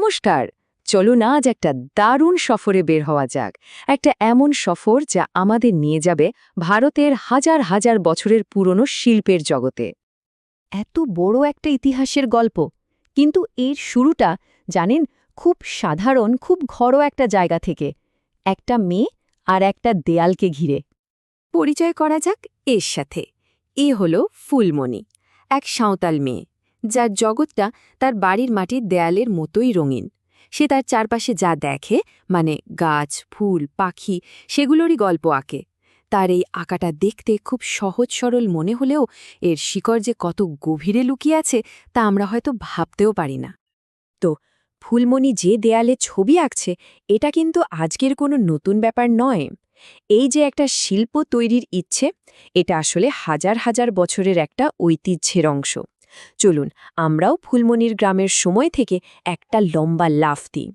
নমস্কার। চলুন আজ একটা দারুণ সফরে বের হওয়া যাক। একটা এমন সফর যা আমাদের নিয়ে যাবে ভারতের হাজার হাজার বছরের পুরনো শিল্পের জগতে। এত বড় একটা ইতিহাসের গল্প, কিন্তু এর শুরুটা জানেন খুব সাধারণ, খুব ঘরোয়া একটা জায়গা থেকে, একটা মেয়ে আর একটা দেয়ালকে ঘিরে। পরিচয় করা যাক এর সাথে। এ হলো ফুলমণি, এক সাঁওতাল মেয়ে, যার জগৎটা তার বাড়ির মাটির দেয়ালের মতোই রঙিন। সে তার চারপাশে যা দেখে, মানে গাছ, ফুল, পাখি, সেগুলোরই গল্প আঁকে। তার এই আঁকাটা দেখতে খুব সহজ সরল মনে হলেও এর শিকড় যে কত গভীরে লুকিয়ে আছে তা আমরা হয়তো ভাবতেও পারি না। তো ফুলমণি যে দেয়ালে ছবি আঁকছে, এটা কিন্তু আজকের কোনো নতুন ব্যাপার নয়। এই যে একটা শিল্প তৈরির ইচ্ছে, এটা আসলে হাজার হাজার বছরের একটা ঐতিহ্যের অংশ। চলুন আমরাও ফুলমণির গ্রামের সময় থেকে একটা লম্বা লাফ দিই।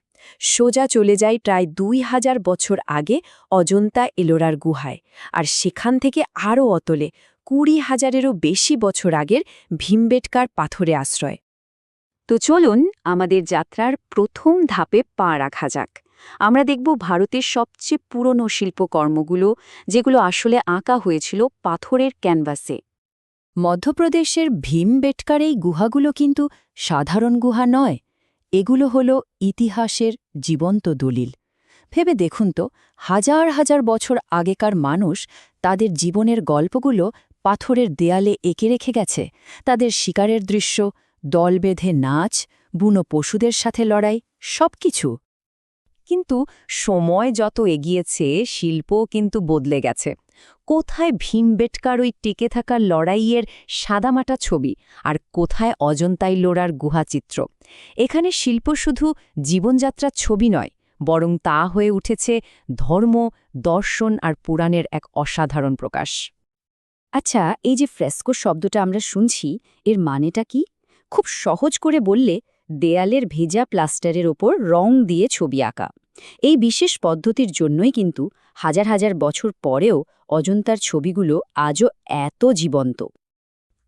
সোজা চলে যাই প্রায় ২,০০০ বছর আগে অজন্তা এলোরার গুহায়, আর সেখান থেকে আরও অতলে ২০,০০০-এরও বেশি বছর আগের ভীমবেটকার পাথরে আশ্রয়। তো চলুন আমাদের যাত্রার প্রথম ধাপে পা রাখা যাক। আমরা দেখব ভারতের সবচেয়ে পুরনো শিল্পকর্মগুলো, যেগুলো আসলে আঁকা হয়েছিল পাথরের ক্যানভাসে। মধ্যপ্রদেশের ভীমবেটকার এই গুহাগুলো কিন্তু সাধারণ গুহা নয়, এগুলো হলো ইতিহাসের জীবন্ত দলিল। ভেবে দেখুন তো, হাজার হাজার বছর আগেকার মানুষ তাদের জীবনের গল্পগুলো পাথরের দেয়ালে এঁকে রেখে গেছে। তাদের শিকারের দৃশ্য, দল বেঁধে নাচ, বুনো পশুদের সাথে লড়াই, সবকিছু। কিন্তু সময় যত এগিয়েছে, শিল্পও কিন্তু বদলে গেছে। কোথায় ভীমবেটকার ওই টিকে থাকা লড়াইয়ের সাদামাটা ছবি, আর কোথায় অজন্তাই লোরার গুহাচিত্র। এখানে শিল্প শুধু জীবনযাত্রার ছবি নয়, বরং তা হয়ে উঠেছে ধর্ম, দর্শন আর পুরাণের এক অসাধারণ প্রকাশ। আচ্ছা, এই যে ফ্রেস্কো শব্দটা আমরা শুনছি, এর মানেটা কি? খুব সহজ করে বললে, দেয়ালের ভেজা প্লাস্টারের ওপর রং দিয়ে ছবি আঁকা। এই বিশেষ পদ্ধতির জন্যই কিন্তু হাজার হাজার বছর পরেও অজন্তার ছবিগুলো আজও এত জীবন্ত।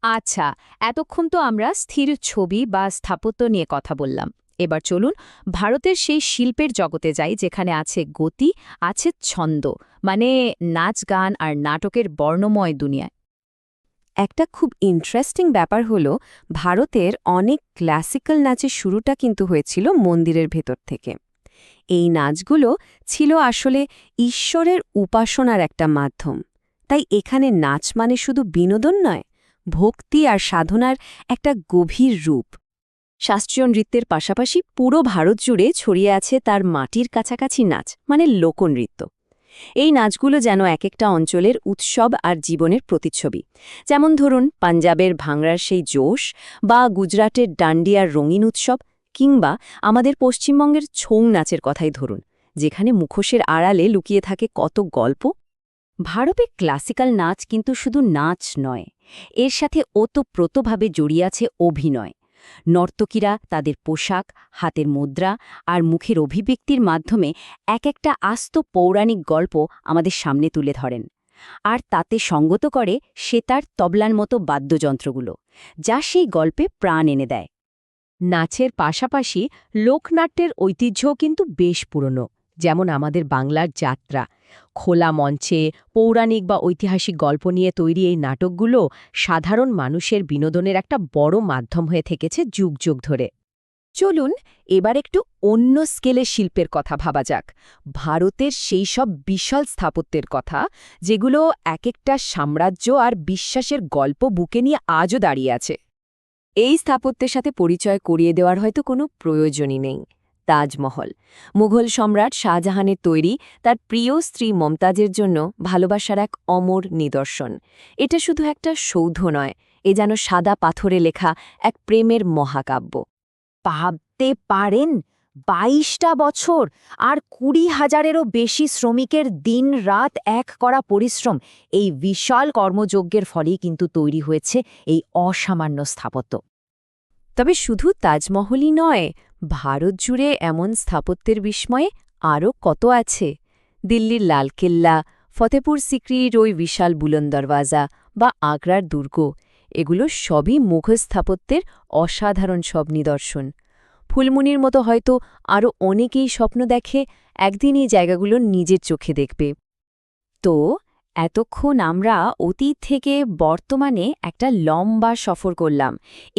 আচ্ছা, এতক্ষণ তো আমরা স্থির ছবি বা স্থাপত্য নিয়ে কথা বললাম। এবার চলুন ভারতের সেই শিল্পের জগতে যাই, যেখানে আছে গতি, আছে ছন্দ, মানে নাচ, গান আর নাটকের বর্ণময় দুনিয়ায়। একটা খুব ইন্টারেস্টিং ব্যাপার হলো, ভারতের অনেক ক্লাসিক্যাল নাচের শুরুটা কিন্তু হয়েছিল মন্দিরের ভেতর থেকে। এই নাচগুলো ছিল আসলে ঈশ্বরের উপাসনার একটা মাধ্যম। তাই এখানে নাচ মানে শুধু বিনোদন নয়, ভক্তি আর সাধনার একটা গভীর রূপ। শাস্ত্রীয় নৃত্যের পাশাপাশি পুরো ভারত জুড়ে ছড়িয়ে আছে তার মাটির কাছাকাছি নাচ, মানে লোকনৃত্য। এই নাচগুলো যেন এক একটা অঞ্চলের উৎসব আর জীবনের প্রতিচ্ছবি। যেমন ধরুন পাঞ্জাবের ভাংড়ার সেই জোশ, বা গুজরাটের ডান্ডিয়ার রঙিন উৎসব, কিংবা আমাদের পশ্চিমবঙ্গের ছৌ নাচের কথাই ধরুন, যেখানে মুখোশের আড়ালে লুকিয়ে থাকে কত গল্প। ভারতের ক্লাসিক্যাল নাচ কিন্তু শুধু নাচ নয়, এর সাথে ওতপ্রোতভাবে জড়িয়ে আছে অভিনয়। নর্তকীরা তাদের পোশাক, হাতের মুদ্রা আর মুখের অভিব্যক্তির মাধ্যমে এক একটা আস্ত পৌরাণিক গল্প আমাদের সামনে তুলে ধরেন। আর তাতে সঙ্গত করে সেতার, তবলার মতো বাদ্যযন্ত্রগুলো, যা সেই গল্পে প্রাণ এনে দেয়। নাচের পাশাপাশি লোকনাট্যের ঐতিহ্যও কিন্তু বেশ পুরনো। যেমন আমাদের বাংলার যাত্রা, খোলা মঞ্চে পৌরাণিক বা ঐতিহাসিক গল্প নিয়ে তৈরি এই নাটকগুলো সাধারণ মানুষের বিনোদনের একটা বড় মাধ্যম হয়ে থেকেছে যুগ যুগ ধরে। চলুন এবার একটু অন্য স্কেলে শিল্পের কথা ভাবা যাক, ভারতের সেই সব বিশাল স্থাপত্যের কথা, যেগুলো এক একটা সাম্রাজ্য আর বিশ্বাসের গল্প বুকে নিয়ে আজও দাঁড়িয়ে আছে। এই স্থাপত্যের সাথে পরিচয় করিয়ে দেওয়ার হয়তো কোনো প্রয়োজনই নেই। তাজমহল, মুঘল সম্রাট শাহজাহানের তৈরি, তার প্রিয় স্ত্রী মমতাজের জন্য ভালোবাসার এক অমর নিদর্শন। এটা শুধু একটা সৌধ নয়, এ যেন সাদা পাথরে লেখা এক প্রেমের মহাকাব্য। ভাবতে পারেন, ২২টা বছর আর ২০,০০০-এরও বেশি শ্রমিকের দিন রাত এক করা পরিশ্রম, এই বিশাল কর্মযজ্ঞের ফলেই কিন্তু তৈরি হয়েছে এই অসামান্য স্থাপত্য। তবে শুধু তাজমহলই নয়, ভারত জুড়ে এমন স্থাপত্যের বিস্ময়ে আরও কত আছে। দিল্লির লালকেল্লা, ফতেপুর সিক্রির ওই বিশাল বুলন্দ দরওয়াজা বা আগ্রার দুর্গ, এগুলো সবই মুঘল স্থাপত্যের অসাধারণ সব নিদর্শন। ফুলমুনির মতো হয়তো আরও অনেকেই স্বপ্ন দেখে একদিন এই জায়গাগুলো নিজের চোখে দেখবে। তো এতক্ষণ আমরা অতীত থেকে বর্তমানে একটা লম্বা সফর করলাম।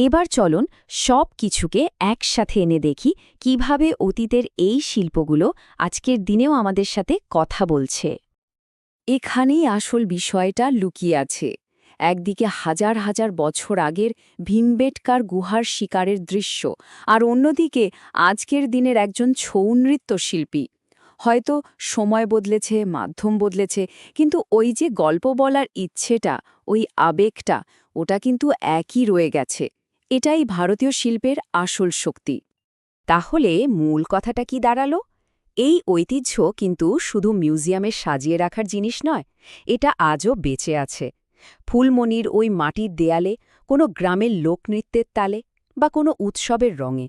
এবার চলুন সব কিছুকে একসাথে এনে দেখি কিভাবে অতীতের এই শিল্পগুলো আজকের দিনেও আমাদের সাথে কথা বলছে। এখানেই আসল বিষয়টা লুকিয়ে আছে। একদিকে হাজার হাজার বছর আগের ভীমবেটকার গুহার শিকারের দৃশ্য, আর অন্যদিকে আজকের দিনের একজন ছৌ নৃত্য শিল্পী। হয়তো সময় বদলেছে, মাধ্যম বদলেছে, কিন্তু ওই যে গল্প বলার ইচ্ছেটা, ওই আবেগটা, ওটা কিন্তু একই রয়ে গেছে। এটাই ভারতীয় শিল্পের আসল শক্তি। তাহলে মূল কথাটা কি দাঁড়ালো? এই ঐতিহ্য কিন্তু শুধু মিউজিয়ামে সাজিয়ে রাখার জিনিস নয়, এটা আজও বেঁচে আছে। ফুলমণির ওই মাটির দেয়ালে, কোনো গ্রামের লোকনৃত্যের তালে বা কোনো উৎসবের রঙে।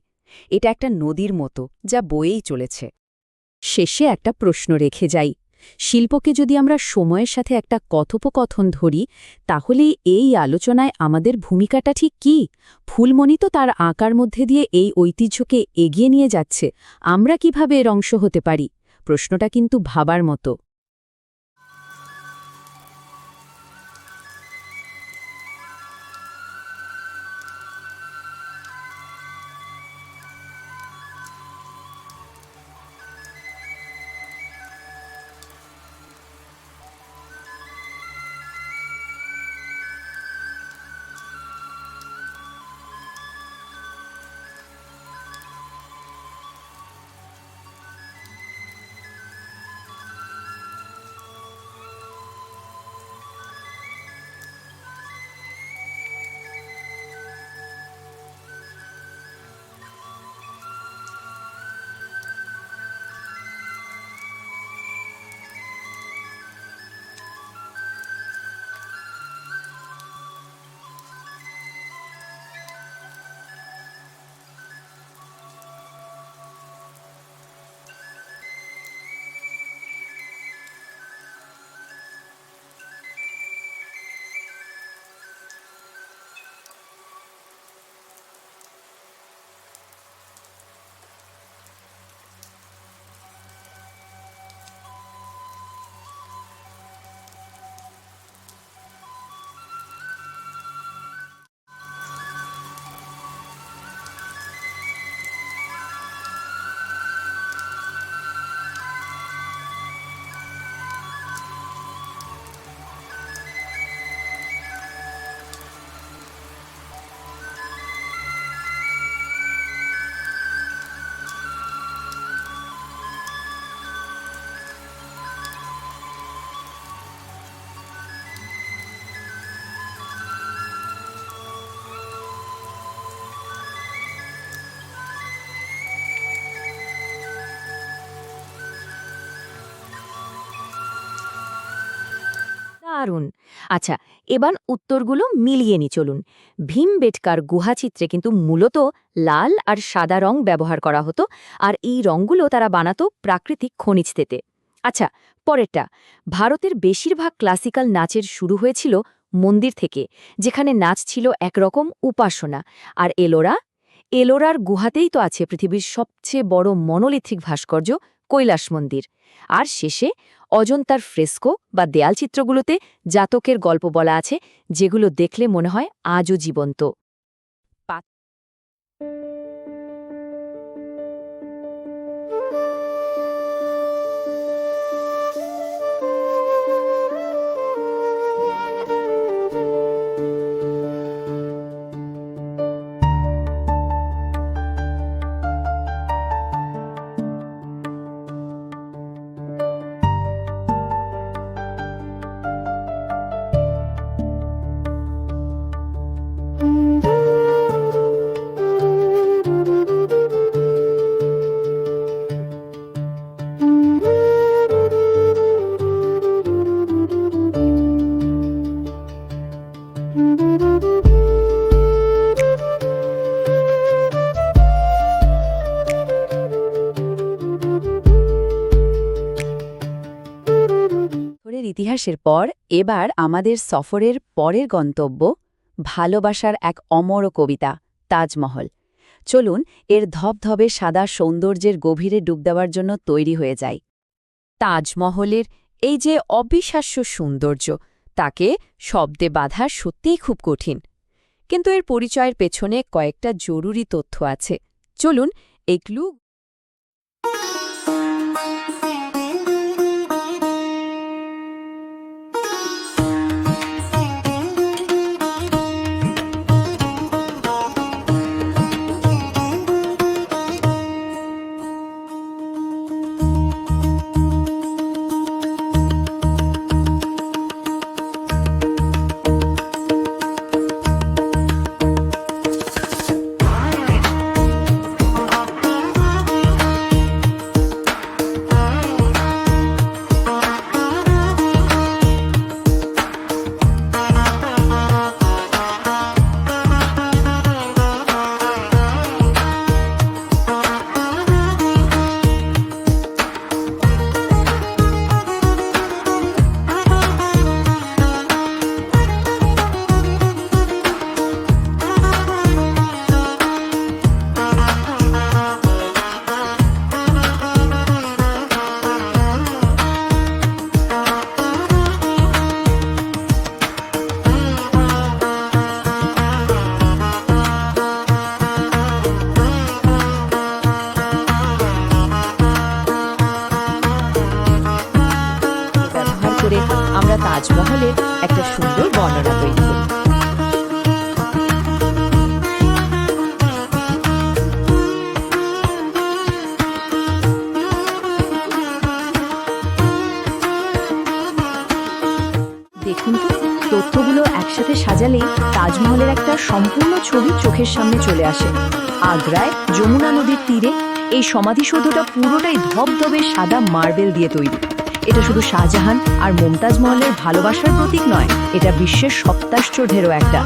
এটা একটা নদীর মতো যা বয়েই চলেছে। শেষে একটা প্রশ্ন রেখে যাই, শিল্পকে যদি আমরা সময়ের সাথে একটা কথোপকথন ধরি, তাহলে এই আলোচনায় আমাদের ভূমিকাটা ঠিক কী? ফুলমণি তো তার আঁকার মধ্যে দিয়ে এই ঐতিহ্যকে এগিয়ে নিয়ে যাচ্ছে, আমরা কিভাবে এর অংশ হতে পারি? প্রশ্নটা কিন্তু ভাবার মতো। দারুণ। আচ্ছা, এবার উত্তরগুলো মিলিয়ে নি চলুন। ভীমবেটকার গুহাচিত্রে কিন্তু মূলত লাল আর সাদা রং ব্যবহার করা হতো, আর এই রঙগুলো তারা বানাতো প্রাকৃতিক খনিজ থেকে। আচ্ছা, পরেরটা, ভারতের বেশিরভাগ ক্লাসিক্যাল নাচের শুরু হয়েছিল মন্দির থেকে, যেখানে নাচ ছিল একরকম উপাসনা। আর এলোরার গুহাতেই তো আছে পৃথিবীর সবচেয়ে বড় মনোলিথিক ভাস্কর্য কৈলাস মন্দির। আর শেষে অজন্তার ফ্রেস্কো বা দেয়ালচিত্রগুলোতে জাতকের গল্প বলা আছে, যেগুলো দেখলে মনে হয় আজও জীবন্ত। ইতিহাসের পর এবার আমাদের সফরের পরের গন্তব্য, ভালোবাসার এক অমর কবিতা, তাজমহল। চলুন এর ধবধবে সাদা সৌন্দর্যের গভীরে ডুব দেওয়ার জন্য তৈরি হয়ে যাই। তাজমহলের এই যে অবিশ্বাস্য সৌন্দর্য, তাকে শব্দে বাঁধা সত্যিই খুব কঠিন। কিন্তু এর পরিচয়ের পেছনে কয়েকটা জরুরি তথ্য আছে। চলুন এগুলো ব্যবহার করে আমরা তাজমহলের একটা সুন্দর বর্ণনা তৈরি করি। দেখুন তো, তথ্যগুলো একসাথে সাজালেই তাজমহলের একটা সম্পূর্ণ ছবি চোখের সামনে চলে আসে। আগ্রায় যমুনা নদীর তীরে এই সমাধিসৌধটা পুরোটাই ধবধবে সাদা মার্বেল দিয়ে তৈরি। এটা শুধু শাহজাহান আর মুমতাজ মহলের ভালোবাসার প্রতীক নয়, এটা বিশ্বের সপ্তাশ্চর্যেরও একটা।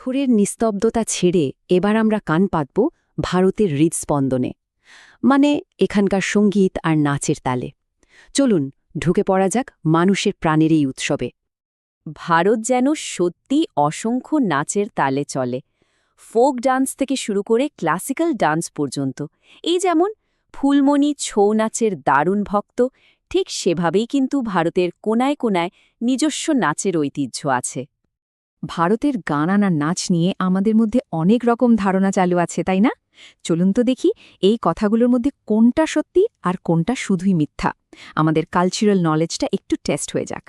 পাথরের নিস্তব্ধতা ছেড়ে এবার আমরা কান পাতব ভারতের হৃদস্পন্দনে, মানে এখানকার সঙ্গীত আর নাচের তালে। চলুন ঢুকে পড়া যাক মানুষের প্রাণের এই উৎসবে। ভারত যেন সত্যি অসংখ্য নাচের তালে চলে, ফোক ডান্স থেকে শুরু করে ক্লাসিক্যাল ডান্স পর্যন্ত। এই যেমন ফুলমণি ছৌ নাচের দারুণ ভক্ত, ঠিক সেভাবেই কিন্তু ভারতের কোনায় কোনায় নিজস্ব নাচের ঐতিহ্য আছে। ভারতের গান আর নাচ নিয়ে আমাদের মধ্যে অনেক রকম ধারণা চালু আছে, তাই না? চলুন তো দেখি এই কথাগুলোর মধ্যে কোনটা সত্যি আর কোনটা শুধুই মিথ্যা। আমাদের কালচারাল নলেজটা একটু টেস্ট হয়ে যাক।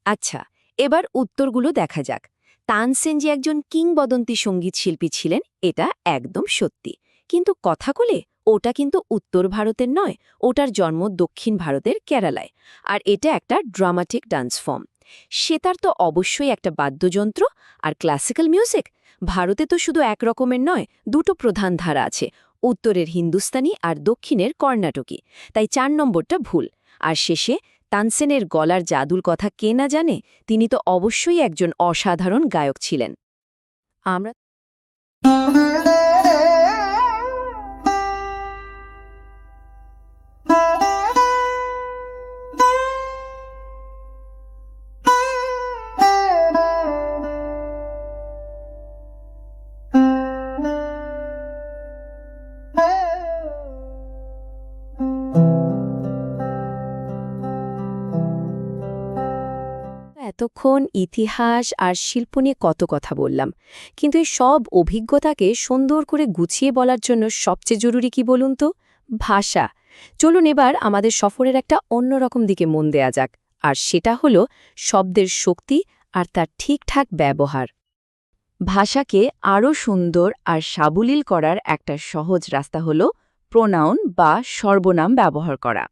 আচ্ছা, এবার উত্তরগুলো দেখা যাক। তানসেন যে একজন কিংবদন্তি সঙ্গীত শিল্পী ছিলেন এটা একদম সত্যি, কিন্তু কথাকলে ওটা কিন্তু উত্তর ভারতের নয়, ওটার জন্ম দক্ষিণ ভারতের কেরালায়। আর এটা একটা ড্রামাটিক ডান্স ফর্ম। সেতার তো অবশ্যই একটা বাদ্যযন্ত্র। আর ক্লাসিক্যাল মিউজিক ভারতে তো শুধু এক রকমের নয়, দুটো প্রধান ধারা আছে, উত্তরের হিন্দুস্তানি আর দক্ষিণের কর্ণাটকী। তাই 4 নম্বরটা ভুল। আর শেষে তানসেনের গলার জাদুর কথা কে না জানে, তিনি তো অবশ্যই একজন অসাধারণ গায়ক ছিলেন। আমরা এতক্ষণ ইতিহাস আর শিল্প নিয়ে কত কথা বললাম, কিন্তু এই সব অভিজ্ঞতাকে সুন্দর করে গুছিয়ে বলার জন্য সবচেয়ে জরুরি কি বলুন তো? ভাষা। চলুন এবার আমাদের সফরের একটা অন্যরকম দিকে মন দেয়া যাক, আর সেটা হলো শব্দের শক্তি আর তার ঠিকঠাক ব্যবহার। ভাষাকে আরও সুন্দর আর সাবলীল করার একটা সহজ রাস্তা হল প্রোনাউন বা সর্বনাম ব্যবহার করা।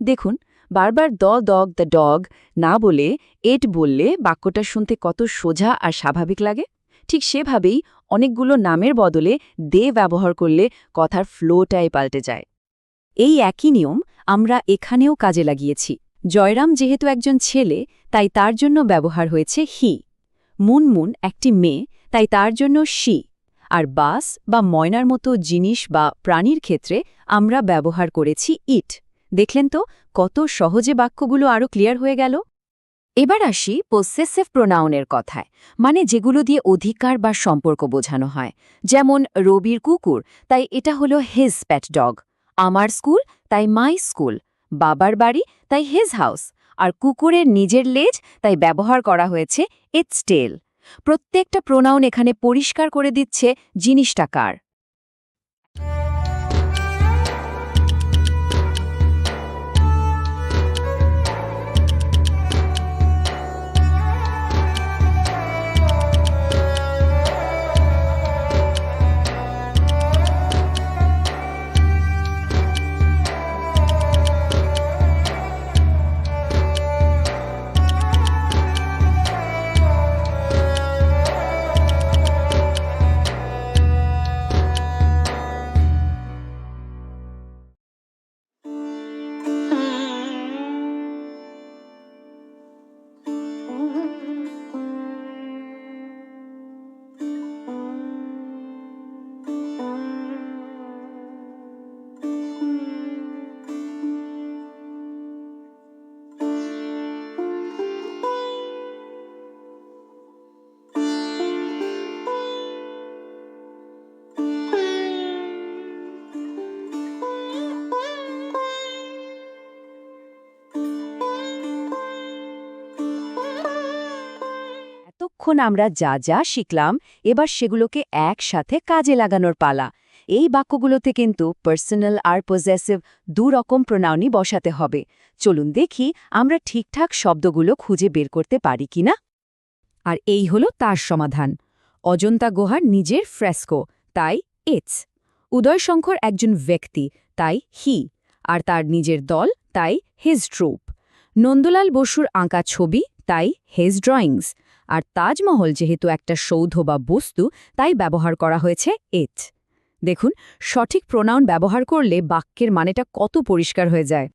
দেখুন, বারবার ডগ দ্য ডগ না বলে এট বললে বাক্যটা শুনতে কত সোজা আর স্বাভাবিক লাগে। ঠিক সেভাবেই অনেকগুলো নামের বদলে দে ব্যবহার করলে কথার ফ্লোটাই পাল্টে যায়। এই একই নিয়ম আমরা এখানেও কাজে লাগিয়েছি। জয়রাম যেহেতু একজন ছেলে, তাই তার জন্য ব্যবহার হয়েছে হি। মুনমুন একটি মেয়ে, তাই তার জন্য শি। আর বাস বা ময়নার মতো জিনিস বা প্রাণীর ক্ষেত্রে আমরা ব্যবহার করেছি ইট। দেখলেন তো কত সহজে বাক্যগুলো আরও ক্লিয়ার হয়ে গেল। এবার আসি পসেসিভ প্রোনাউনের কথায়, মানে যেগুলো দিয়ে অধিকার বা সম্পর্ক বোঝানো হয়। যেমন রবির কুকুর, তাই এটা হলো হিজ প্যাট ডগ। আমার স্কুল, তাই মাই স্কুল। বাবার বাড়ি, তাই হিজ হাউস। আর কুকুরের নিজের লেজ, তাই ব্যবহার করা হয়েছে ইটস টেল। প্রত্যেকটা প্রোনাউন এখানে পরিষ্কার করে দিচ্ছে জিনিসটা কার। এতক্ষণ আমরা যা যা শিখলাম, এবার সেগুলোকে একসাথে কাজে লাগানোর পালা। এই বাক্যগুলোতে কিন্তু পার্সোনাল আর পজেসিভ দুরকম প্রোনাউনই বসাতে হবে। চলুন দেখি আমরা ঠিকঠাক শব্দগুলো খুঁজে বের করতে পারি কিনা। আর এই হলো তার সমাধান। অজন্তা গুহার নিজের ফ্রেস্কো, তাই ইটস। উদয়শঙ্কর একজন ব্যক্তি, তাই হি। আর তার নিজের দল, তাই হিজ ট্রুপ। নন্দলাল বসুর আঁকা ছবি, তাই হিজ ড্রয়িংস। আর তাজমহল যেহেতু একটা সৌধ বা বস্তু, তাই ব্যবহার করা হয়েছে ইট। দেখুন, সঠিক প্রোনাউন ব্যবহার করলে বাক্যের মানেটা কত পরিষ্কার হয়ে যায়।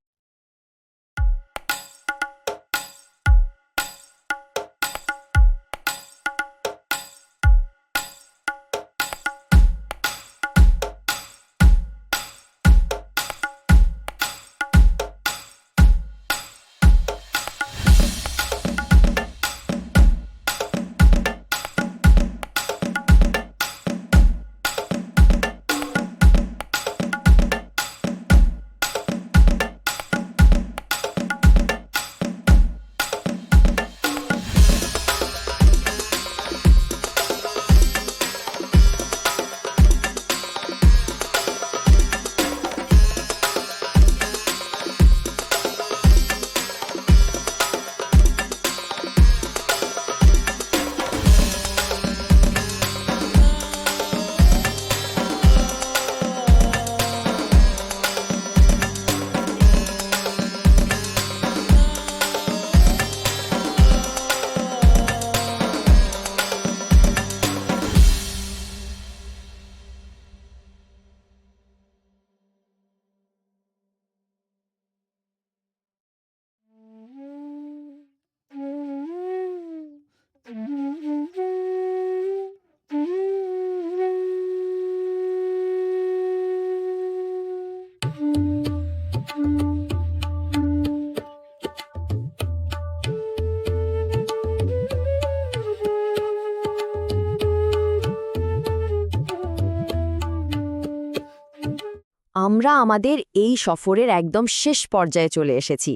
আমরা আমাদের এই সফরের একদম শেষ পর্যায়ে চলে এসেছি।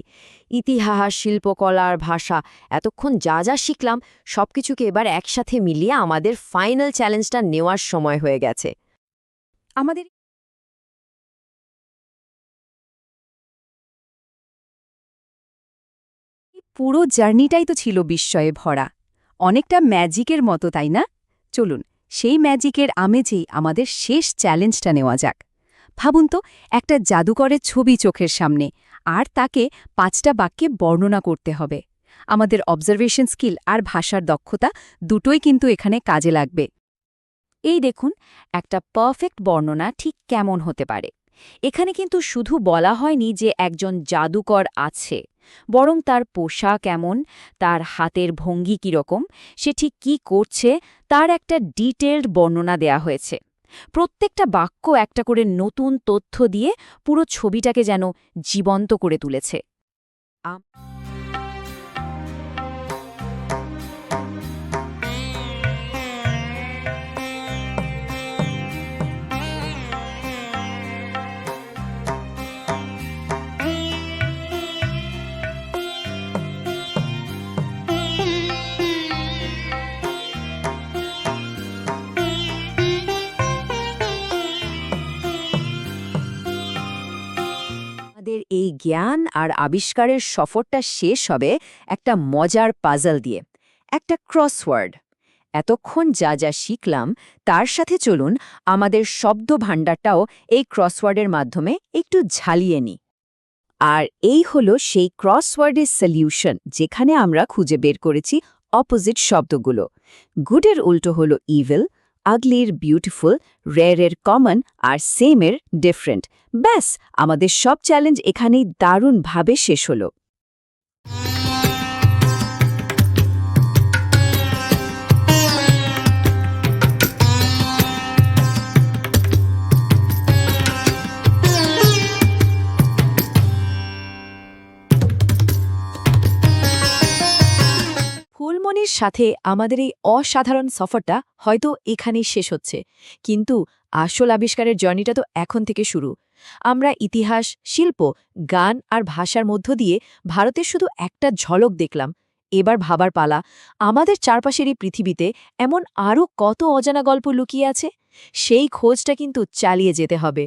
ইতিহাস, শিল্পকলা আর ভাষা, এতক্ষণ যা যা শিখলাম সবকিছুকে এবার একসাথে মিলিয়ে আমাদের ফাইনাল চ্যালেঞ্জটা নেওয়ার সময় হয়ে গেছে। আমাদের পুরো জার্নিটাই তো ছিল বিস্ময়ে ভরা, অনেকটা ম্যাজিকের মতো, তাই না? চলুন সেই ম্যাজিকের আমেজেই আমাদের শেষ চ্যালেঞ্জটা নেওয়া যাক। ভাবুন তো, একটা জাদুকরের ছবি চোখের সামনে, আর তাকে 5টা বাক্যে বর্ণনা করতে হবে। আমাদের অবজারভেশন স্কিল আর ভাষার দক্ষতা দুটোই কিন্তু এখানে কাজে লাগবে। এই দেখুন, একটা পারফেক্ট বর্ণনা ঠিক কেমন হতে পারে। এখানে কিন্তু শুধু বলা হয়নি যে একজন জাদুকর আছে, বরং তার পোশাক কেমন, তার হাতের ভঙ্গি কীরকম, সে ঠিক কী করছে তার একটা ডিটেলড বর্ণনা দেয়া হয়েছে। প্রত্যেকটা বাক্য একটা করে নতুন তথ্য দিয়ে পুরো ছবিটাকে যেন জীবন্ত করে তুলেছে। আমাদের এই জ্ঞান আর আবিষ্কারের সফরটা শেষ হবে একটা মজার পাজল দিয়ে, একটা ক্রসওয়ার্ড। এতক্ষণ যা যা শিখলাম তার সাথে চলুন আমাদের শব্দ ভাণ্ডারটাও এই ক্রসওয়ার্ডের মাধ্যমে একটু ঝালিয়ে নিই। আর এই হলো সেই ক্রসওয়ার্ডের সলিউশন, যেখানে আমরা খুঁজে বের করেছি অপোজিট শব্দগুলো। গুডের উল্টো হলো ইভিল, আগলির বিউটিফুল, রেয়ারের কমন আর সেমের ডিফারেন্ট। ব্যাস, আমাদের সব চ্যালেঞ্জ এখানেই দারুণভাবে শেষ হলো। ফুলমণির সাথে আমাদের এই অসাধারণ সফরটা হয়তো এখানেই শেষ হচ্ছে, কিন্তু আসল আবিষ্কারের জার্নিটা তো এখন থেকে শুরু। আমরা ইতিহাস, শিল্প, গান আর ভাষার মধ্য দিয়ে ভারতের শুধু একটা ঝলক দেখলাম। এবার ভাবার পালা, আমাদের চারপাশের এই পৃথিবীতে এমন আরও কত অজানা গল্প লুকিয়ে আছে। সেই খোঁজটা কিন্তু চালিয়ে যেতে হবে।